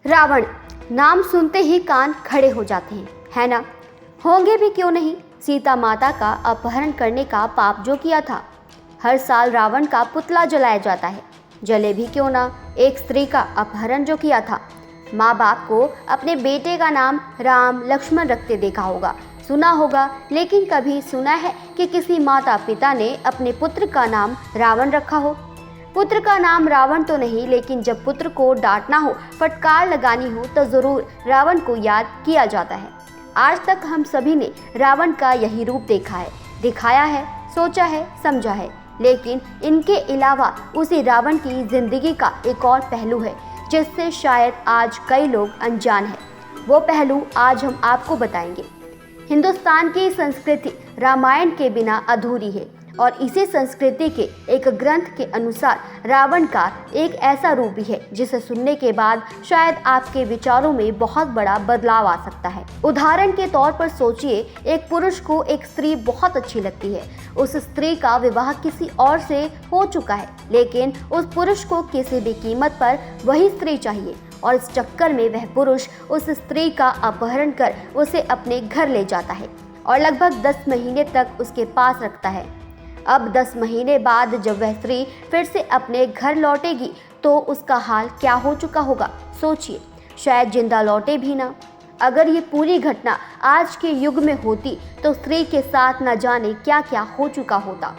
रावण नाम सुनते ही कान खड़े हो जाते हैं, है ना? होंगे भी क्यों नहीं। सीता माता का अपहरण करने का पाप जो किया था। हर साल रावण का पुतला जलाया जाता है। जले भी क्यों ना। एक स्त्री का अपहरण जो किया था। माँ बाप को अपने बेटे का नाम राम लक्ष्मण रखते देखा होगा, सुना होगा, लेकिन कभी सुना है कि किसी माता पिता ने अपने पुत्र का नाम रावण रखा हो? पुत्र का नाम रावण तो नहीं, लेकिन जब पुत्र को डांटना हो, फटकार लगानी हो, तो जरूर रावण को याद किया जाता है। आज तक हम सभी ने रावण का यही रूप देखा है, दिखाया है, सोचा है, समझा है, लेकिन इनके अलावा उसी रावण की जिंदगी का एक और पहलू है जिससे शायद आज कई लोग अनजान हैं। वो पहलू आज हम आपको बताएंगे। हिंदुस्तान की संस्कृति रामायण के बिना अधूरी है और इसी संस्कृति के एक ग्रंथ के अनुसार रावण का एक ऐसा रूप भी है जिसे सुनने के बाद शायद आपके विचारों में बहुत बड़ा बदलाव आ सकता है। उदाहरण के तौर पर सोचिए, एक पुरुष को एक स्त्री बहुत अच्छी लगती है। उस स्त्री का विवाह किसी और से हो चुका है, लेकिन उस पुरुष को किसी भी कीमत पर वही स्त्री चाहिए और इस चक्कर में वह पुरुष उस स्त्री का अपहरण कर उसे अपने घर ले जाता है और लगभग 10 महीने तक उसके पास रखता है। अब 10 महीने बाद जब वह स्त्री फिर से अपने घर लौटेगी तो उसका हाल क्या हो चुका होगा, सोचिए। शायद जिंदा लौटे भी ना। अगर ये पूरी घटना आज के युग में होती तो स्त्री के साथ न जाने क्या क्या हो चुका होता,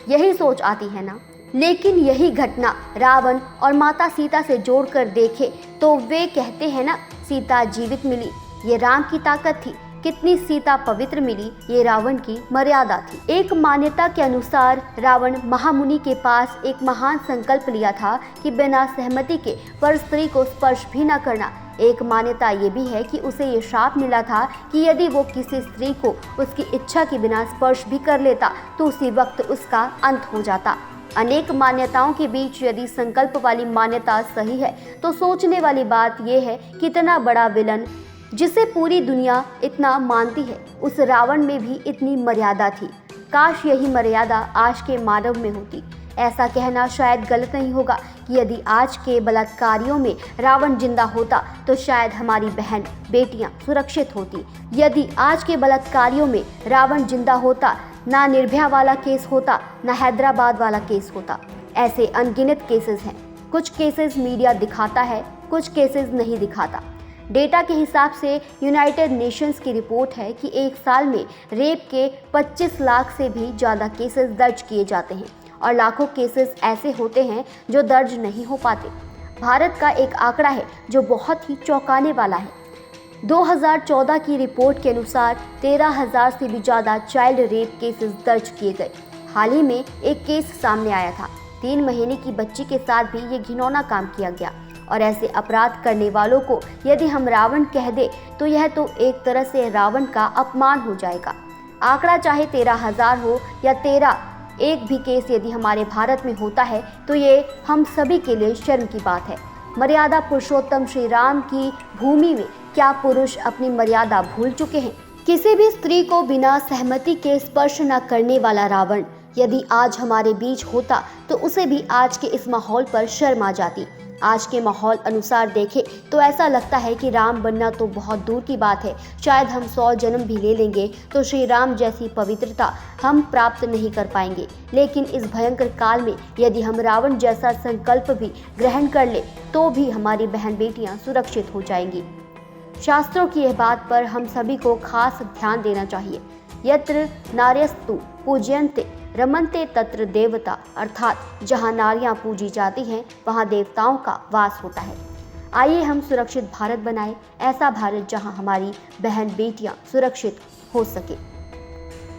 यही सोच आती है ना। लेकिन यही घटना रावण और माता सीता से जोड़कर देखे तो वे कहते हैं ना, सीता जीवित मिली, ये राम की ताकत थी। कितनी सीता पवित्र मिली, ये रावण की मर्यादा थी। एक मान्यता के अनुसार रावण महामुनि के पास एक महान संकल्प लिया था कि बिना सहमति के पर स्त्री को स्पर्श भी न करना। एक मान्यता ये भी है कि उसे ये श्राप मिला था कि यदि वो किसी स्त्री को उसकी इच्छा के बिना स्पर्श भी कर लेता तो उसी वक्त उसका अंत हो जाता। अनेक मान्यताओं के बीच यदि संकल्प वाली मान्यता सही है तो सोचने वाली बात यह है कि इतना बड़ा विलन जिसे पूरी दुनिया इतना मानती है, उस रावण में भी इतनी मर्यादा थी। काश यही मर्यादा आज के मानव में होती। ऐसा कहना शायद गलत नहीं होगा कि यदि आज के बलात्कारियों में रावण जिंदा होता तो शायद हमारी बहन बेटियां सुरक्षित होती। यदि आज के बलात्कारियों में रावण जिंदा होता, ना निर्भया वाला केस होता, ना हैदराबाद वाला केस होता। ऐसे अनगिनत केसेस हैं। कुछ केसेस मीडिया दिखाता है, कुछ केसेस नहीं दिखाता। डेटा के हिसाब से यूनाइटेड नेशंस की रिपोर्ट है कि एक साल में रेप के 25 लाख से भी ज़्यादा केसेस दर्ज किए जाते हैं और लाखों केसेस ऐसे होते हैं जो दर्ज नहीं हो पाते। भारत का एक आंकड़ा है जो बहुत ही चौंकाने वाला है। 2014 की रिपोर्ट के अनुसार 13,000 से भी ज़्यादा चाइल्ड रेप केसेस दर्ज किए गए। हाल ही में एक केस सामने आया था। 3 महीने की बच्ची के साथ भी ये घिनौना काम किया गया और ऐसे अपराध करने वालों को यदि हम रावण कह दे तो यह तो एक तरह से रावण का अपमान हो जाएगा। आंकड़ा चाहे 13,000 हो या 13, एक भी केस यदि हमारे भारत में होता है तो ये हम सभी के लिए शर्म की बात है। मर्यादा पुरुषोत्तम श्री राम की भूमि में क्या पुरुष अपनी मर्यादा भूल चुके हैं? किसी भी स्त्री को बिना सहमति के स्पर्श न करने वाला रावण यदि आज हमारे बीच होता तो उसे भी आज के इस माहौल पर शर्म आ जाती। आज के माहौल अनुसार देखें तो ऐसा लगता है कि राम बनना तो बहुत दूर की बात है। शायद हम 100 जन्म भी ले लेंगे तो श्री राम जैसी पवित्रता हम प्राप्त नहीं कर पाएंगे। लेकिन इस भयंकर काल में यदि हम रावण जैसा संकल्प भी ग्रहण कर ले तो भी हमारी बहन बेटियां सुरक्षित हो जाएंगी। शास्त्रों की यह बात पर हम सभी को खास ध्यान देना चाहिए। यत्र नार्यस्तु पूज्यन्ते रमन्ते तत्र देवता, अर्थात जहाँ नारियां पूजी जाती हैं वहाँ देवताओं का वास होता है। आइए हम सुरक्षित भारत बनाएं, ऐसा भारत जहाँ हमारी बहन बेटियां सुरक्षित हो सके।